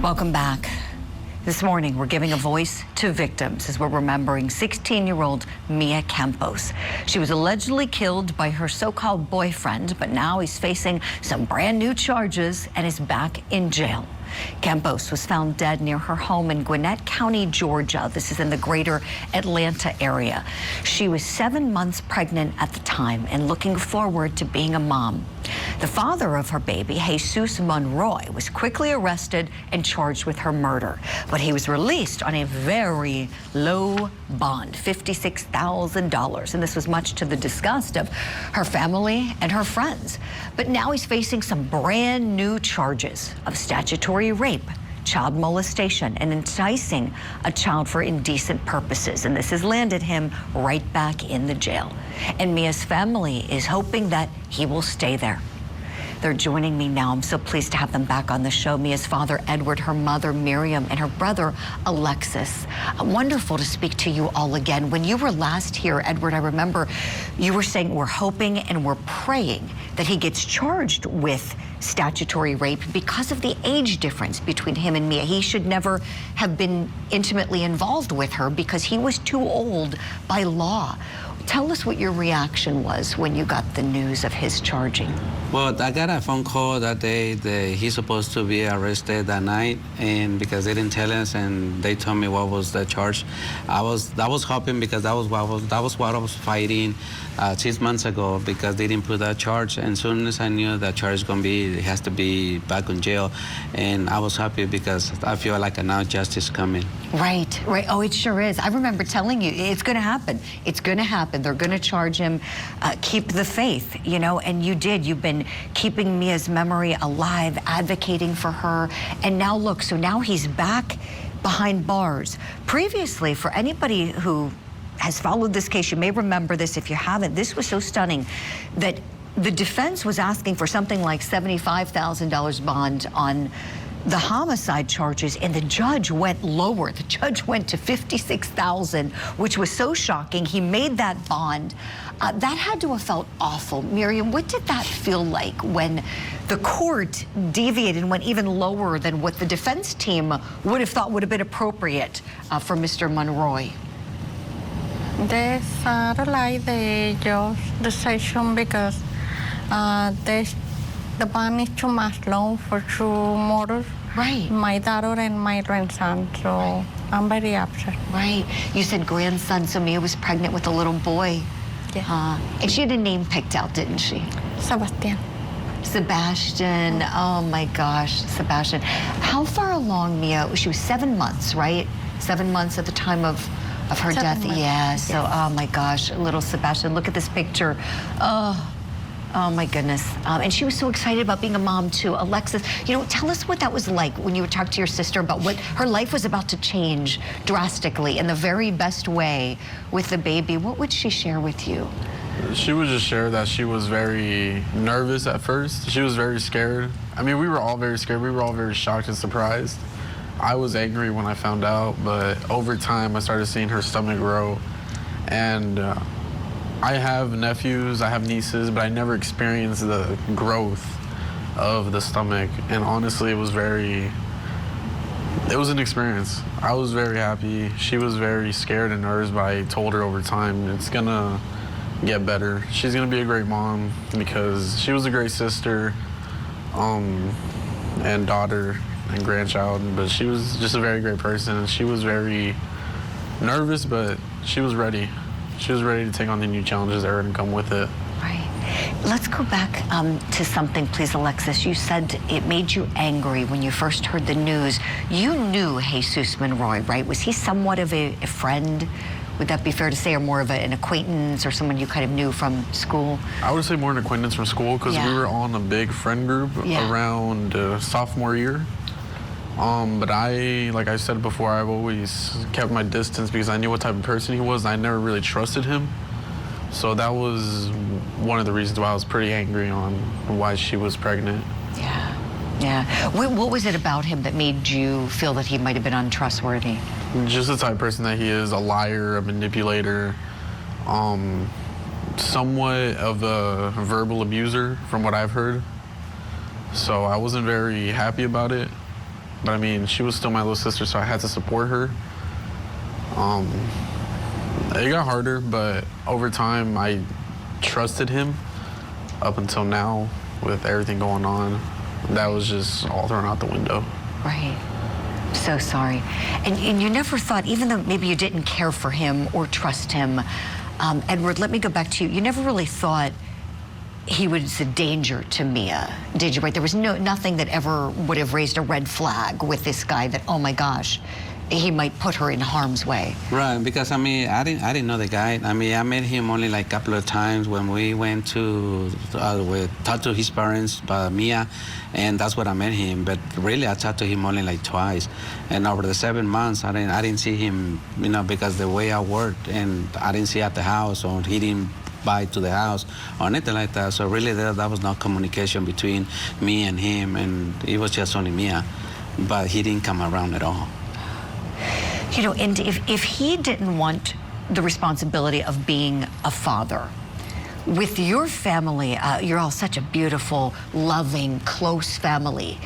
Welcome back. This morning, we're giving a voice to victims as we're remembering 16-year-old Mia Campos. She was allegedly killed by her so-called boyfriend, but now he's facing some brand new charges and is back in jail. Campos was found dead near her home in Gwinnett County, Georgia. This is in the greater Atlanta area. She was 7 months pregnant at the time and looking forward to being a mom. The father of her baby, Jesus Monroy, was quickly arrested and charged with her murder. But he was released on a very low bond, $56,000. And this was much to the disgust of her family and her friends. But now he's facing some brand new charges of statutory rape, child molestation, and enticing a child for indecent purposes. And this has landed him right back in the jail. And Mia's family is hoping that he will stay there. They're joining me now. I'm so pleased to have them back on the show. Mia's father, Edward, her mother, Miriam, and her brother, Alexis. Wonderful to speak to you all again. When you were last here, Edward, I remember you were saying we're hoping and we're praying that he gets charged with statutory rape because of the age difference between him and Mia. He should never have been intimately involved with her because he was too old by law. Tell us what your reaction was when you got the news of his charging. Well, I got a phone call that day that he's supposed to be arrested that night, and because they didn't tell us and they told me what was the charge, I was hoping because that was what I was fighting 6 months ago because they didn't put that charge. And as soon as I knew that charge is gonna be, he has to be back in jail, and I was happy because I feel like now justice coming. Right, right. Oh, it sure is. I remember telling you it's going to happen. It's going to happen. They're going to charge him. Keep the faith, you know, and you did. You've been keeping Mia's memory alive, advocating for her. And now look, so now he's back behind bars. Previously, for anybody who has followed this case, you may remember this. If you haven't, this was so stunning that the defense was asking for something like $75,000 bond on the homicide charges, and the judge went lower. The judge went to $56,000, which was so shocking. He made that bond. That had to have felt awful. Miriam, what did that feel like when the court deviated and went even lower than what the defense team would have thought would have been appropriate for Mr. Monroy? They like the judge decision because the bond is too much low for two murders. Right. My daughter and my grandson, so I'm very upset. Right. You said grandson, so Mia was pregnant with a little boy. Yeah. And she had a name picked out, didn't she? Sebastian. Sebastian. Oh my gosh, Sebastian. How far along, Mia? She was 7 months, right? 7 months at the time of her 7 death. months. Yeah. So, Yes. oh my gosh, little Sebastian. Look at this picture. Oh my goodness. And she was so excited about being a mom too. Alexis, you know, tell us what that was like when you talked to your sister about what her life was about to change drastically in the very best way with the baby. What would she share with you? She would just share that she was very nervous at first. She was very scared. I mean, we were all very scared. We were all very shocked and surprised. I was angry when I found out, but over time I started seeing her stomach grow. And I have nephews, I have nieces, but I never experienced the growth of the stomach. And honestly, it was an experience. I was very happy. She was very scared and nervous, but I told her over time, it's gonna get better. She's gonna be a great mom because she was a great sister and daughter and grandchild, but she was just a very great person. And she was very nervous, but she was ready. She was ready to take on the new challenges that were going to come with it. Right. Let's go back to something, please, Alexis. You said it made you angry when you first heard the news. You knew Jesus Monroy, right? Was he somewhat of a friend? Would that be fair to say, or more of an acquaintance or someone you kind of knew from school? I would say more an acquaintance from school because we were on a big friend group around sophomore year. But like I said before, I've always kept my distance because I knew what type of person he was. I never really trusted him. So that was one of the reasons why I was pretty angry on why she was pregnant. Yeah, yeah. What was it about him that made you feel that he might have been untrustworthy? Just the type of person that he is, a liar, a manipulator, somewhat of a verbal abuser from what I've heard. So I wasn't very happy about it. But I mean, she was still my little sister, so I had to support her. It got harder, but over time, I trusted him up until now with everything going on. That was just all thrown out the window. Right. So sorry. And you never thought, even though maybe you didn't care for him or trust him, Edward, let me go back to you. You never really thought he was a danger to Mia, did you? Right? There was nothing that ever would have raised a red flag with this guy that, oh my gosh, he might put her in harm's way. Right, because I mean, I didn't know the guy. I mean, I met him only like a couple of times when we went to we talked to his parents about Mia, and that's when I met him. But really, I talked to him only like twice, and over the 7 months, I didn't see him, you know, because the way I worked, and I didn't see at the house, or he didn't by to the house or anything like that. So really that was no communication between me and him, and it was just only Mia, but he didn't come around at all. You know, and if he didn't want the responsibility of being a father, with your family, you're all such a beautiful, loving, close family.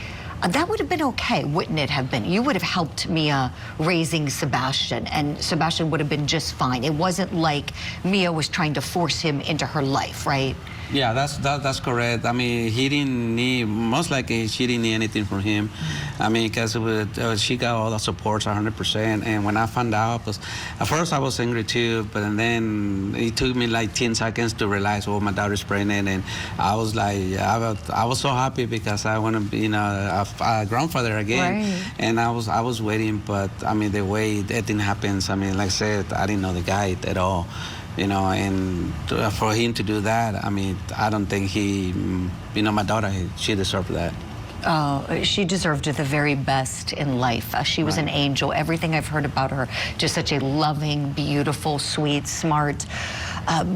That would have been okay, wouldn't it have been? You would have helped Mia raising Sebastian, and Sebastian would have been just fine. It wasn't like Mia was trying to force him into her life, right? Yeah, that's correct. I mean, he didn't need, most likely she didn't need anything from him. I mean, because she got all the supports 100%. And when I found out, at first I was angry too, but then it took me like 10 seconds to realize, oh, my daughter's pregnant. And I was like, I was so happy because I want to be, you know, a grandfather again. Right. And I was waiting, but I mean, the way everything happens, I mean, like I said, I didn't know the guy at all. You know, and for him to do that, I mean, I don't think he, you know, my daughter, she deserved that. Oh, she deserved the very best in life. She was an angel. Everything I've heard about her, just such a loving, beautiful, sweet, smart,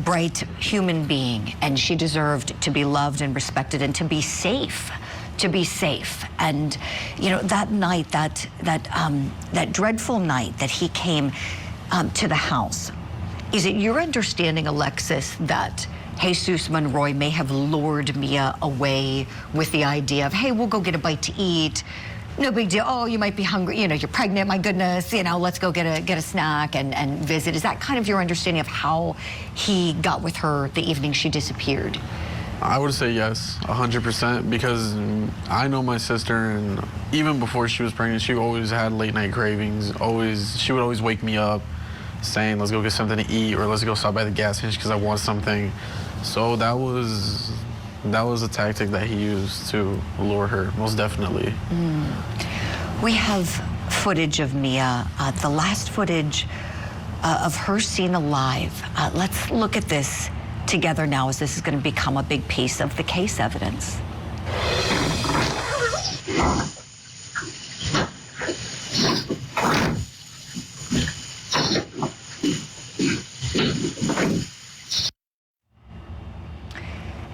bright human being. And she deserved to be loved and respected and to be safe. To be safe. And, you know, that night, that dreadful night that he came to the house, is it your understanding, Alexis, that Jesus Monroy may have lured Mia away with the idea of, hey, we'll go get a bite to eat, no big deal, oh, you might be hungry, you know, you're pregnant, my goodness, you know, let's go get a snack and visit. Is that kind of your understanding of how he got with her the evening she disappeared? I would say yes, 100%, because I know my sister, and even before she was pregnant, she always had late night cravings. She would always wake me up saying, let's go get something to eat, or let's go stop by the gas station because I want something. So that was a tactic that he used to lure her, most definitely. We have footage of Mia, the last footage of her seen alive. Let's look at this together now, as this is going to become a big piece of the case evidence.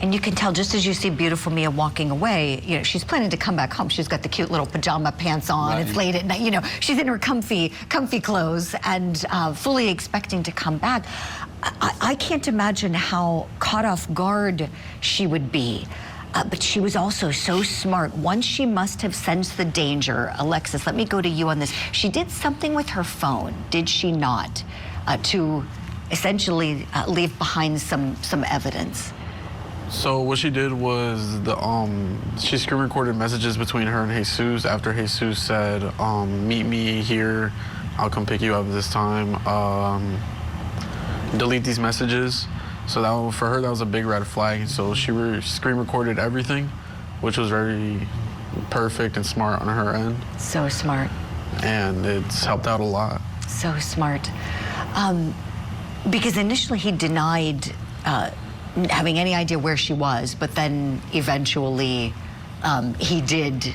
And you can tell, just as you see beautiful Mia walking away, you know, she's planning to come back home. She's got the cute little pajama pants on. Right. It's late at night, you know, she's in her comfy clothes and fully expecting to come back. I can't imagine how caught off guard she would be. But she was also so smart. Once she must have sensed the danger. Alexis, let me go to you on this. She did something with her phone, did she not, to essentially leave behind some evidence? So what she did was she screen recorded messages between her and Jesus after Jesus said, meet me here, I'll come pick you up this time. Delete these messages. So for her, that was a big red flag. So she screen recorded everything, which was very perfect and smart on her end. So smart. And it's helped out a lot. So smart. Because initially he denied having any idea where she was, but then eventually he did,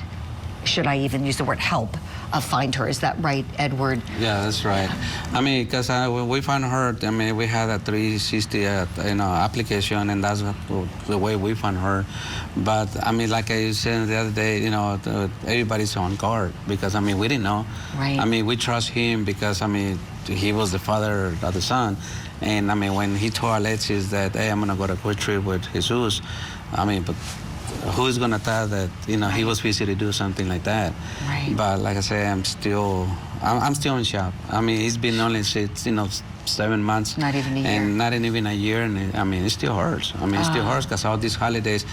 should I even use the word help, find her. Is that right, Edward? Yeah, that's right. I mean, because when we found her, I mean, we had a 360 application, and that's the way we found her. But I mean, like I said the other day, you know, everybody's on guard because I mean, we didn't know. Right. I mean, we trust him because I mean, he was the father of the son. And I mean, when he told Alexis that, hey, I'm gonna go to a quick trip with Jesus, I mean, but who's gonna thought that he was busy to do something like that? Right. But like I say, I'm still in shock. I mean, it's been only 7 months. Not even a year. And not even a year, and it still hurts. I mean, it still hurts because all these holidays,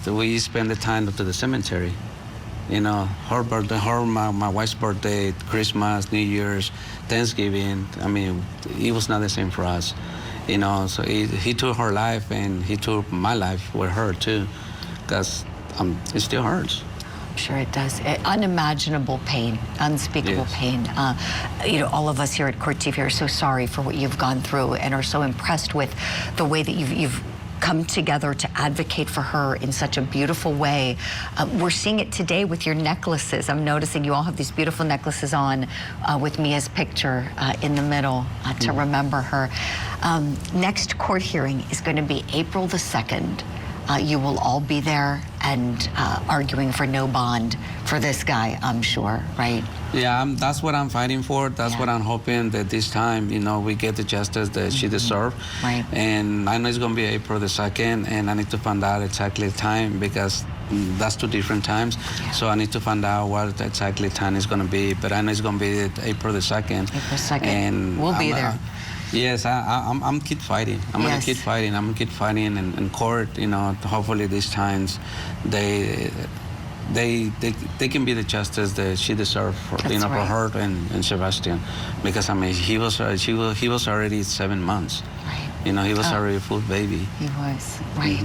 we spend the time to the cemetery. Her birthday, my wife's birthday, Christmas, New Year's, Thanksgiving. It was not the same for us. So he took her life, and he took my life with her too, because it still hurts. I'm sure it does. Unimaginable pain, unspeakable Yes. pain. All of us here at Court TV are so sorry for what you've gone through, and are so impressed with the way that you've come together to advocate for her in such a beautiful way. We're seeing it today with your necklaces. I'm noticing you all have these beautiful necklaces on with Mia's picture in the middle to remember her. Next court hearing is going to be April the 2nd. You will all be there and arguing for no bond for this guy, I'm sure, right? Yeah, that's what I'm fighting for. That's Yeah. what I'm hoping that this time, we get the justice that she deserves. Right. And I know it's going to be April the 2nd, and I need to find out exactly the time, because that's 2 different times. Yeah. So I need to find out what exactly time is going to be. But I know it's going to be April the 2nd. April 2nd. And We'll be there. Yes, I'm keep fighting. I'm Yes. gonna keep fighting. I'm gonna keep fighting in court. Hopefully these times they can be the justice that she deserves for That's for right. her and Sebastian, because he was already 7 months. Right. He was already a full baby. He was, right.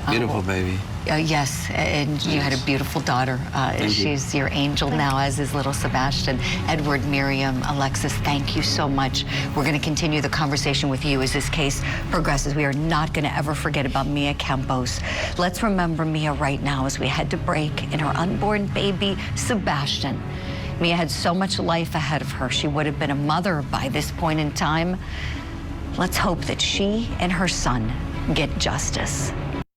Beautiful baby. Yes, and you had a beautiful daughter. Thank you. She's your angel now, as is little Sebastian. Edward, Miriam, Alexis, thank you so much. We're going to continue the conversation with you as this case progresses. We are not going to ever forget about Mia Campos. Let's remember Mia right now as we head to break and her unborn baby, Sebastian. Mia had so much life ahead of her. She would have been a mother by this point in time. Let's hope that she and her son get justice.